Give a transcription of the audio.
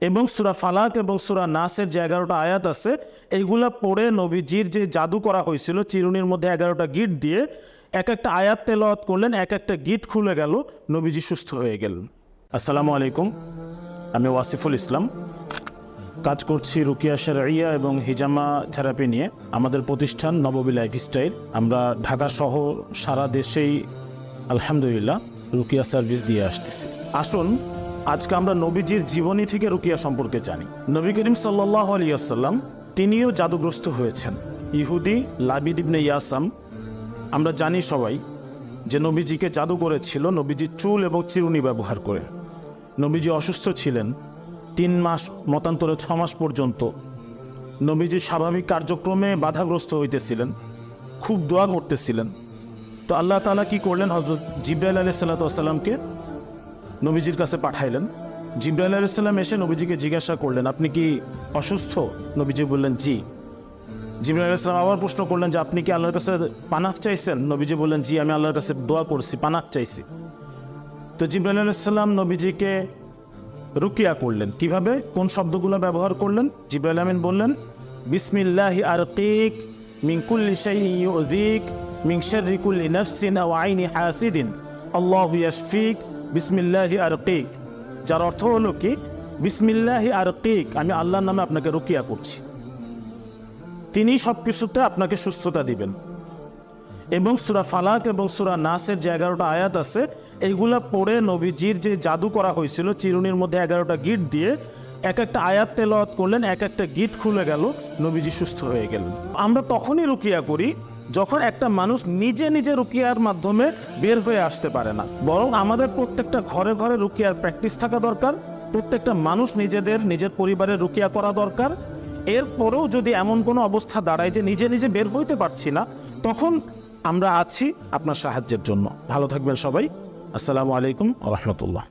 এবং সূরা ফালাক এবং সূরা নাসের যে 11টা আয়াত আছে এইগুলা পড়ে নবীজির যে জাদু করা হয়েছিল চিরুনির মধ্যে 11টা গিট দিয়ে এক একটা আয়াত তেলাওয়াত করলেন, এক একটা গিট খুলে গেল, নবীজি সুস্থ হয়ে গেলেন। আসসালামু আলাইকুম, আমি ওয়াসিফুল ইসলাম, কাজ করছি রুকিয়া শারঈয়া এবং হিজামা থেরাপি নিয়ে। আমাদের প্রতিষ্ঠান নববী লাইফস্টাইল। আমরা ঢাকা সহ সারা দেশেই আলহামদুলিল্লাহ রুকিয়া সার্ভিস দিয়ে আসতেছি। আসুন আজকে আমরা নবীজির জীবনী থেকে রুকিয়া সম্পর্কে জানি। নবী করিম সাল্লাল্লাহু আলাইহি ওয়াসাল্লাম তিনিও জাদুগ্রস্ত হয়েছেন। ইহুদি লাবিদ ইবনে ইয়াসাম, আমরা জানি সবাই যে নবীজিকে জাদু করেছিল নবীজির চুল এবং চিরুনি ব্যবহার করে। নবীজি অসুস্থ ছিলেন 3 মাস, মতান্তরে 6 মাস পর্যন্ত নবীজি স্বাভাবিক কার্যক্রমে বাধাগ্রস্ত হইতেছিলেন, খুব দোয়া করতেছিলেন। তো আল্লাহ তাআলা কি করলেন, হযরত জিবরাইল আলাইহিস সালাতু ওয়াস সালামকে নবীজির কাছে পাঠাইলেন। জিবরাইল আলাইহিস সালাম এসে নবীজিকে জিজ্ঞাসা করলেন, আপনি কি অসুস্থ? নবীজি বললেন জি। জিবরাইল আলাইহিস সালাম আবার প্রশ্ন করলেন যে আপনি কি আল্লাহর কাছে পানাহ চাইছেন? নবীজি বললেন জি, আমি আল্লাহর কাছে দোয়া করছি, পানাহ চাইছি। তো জিবরাইল আলাইহিস সালাম নবীজিকে রুকিয়া করলেন। কিভাবে, কোন শব্দগুলো ব্যবহার করলেন? জিবরাইল আমিন বললেন, বিসমিল্লাহি আরকিক মিন কুল্লি শাইইন ইউযিক মিন শাররি কুল্লি নাফসিন আও আইনি হাসিদিন আল্লাহু ইয়াশফিক বিসমিল্লাহি আরকিক। যার অর্থ হলো কি, বিসমিল্লাহি আরকিক, আমি আল্লাহর নামে আপনাকে রুকিয়া করছি, তিনি সব কিছুতে আপনাকে সুস্থতা দিবেন। এবং সূরা ফালাক এবং সূরা নাসের যে 11টা আয়াত আছে এইগুলা পড়ে নবীজির যে জাদু করা হয়েছিল চিরুনির মধ্যে 11টা গিট দিয়ে এক একটা আয়াত তেলাওয়াত করলেন, এক একটা গিট খুলে গেল, নবীজি সুস্থ হয়ে গেলেন। আমরা তখনই রুকিয়া করি যখন একটা মানুষ নিজে নিজে রুকিয়ার মাধ্যমে বের হয়ে আসতে পারে না। বরং আমাদের প্রত্যেকটা ঘরে ঘরে রুকিয়ার প্র্যাকটিস থাকা দরকার। প্রত্যেকটা মানুষ নিজের পরিবারের রুকিয়া করা দরকার। এরপরেও যদি এমন কোনো অবস্থা দাঁড়ায় যে নিজে নিজে বের হইতে পারছি না, তখন আমরা আছি আপনার সাহায্যের জন্য। ভালো থাকবেন সবাই। আসসালামু আলাইকুম ওয়া রাহমাতুল্লাহ।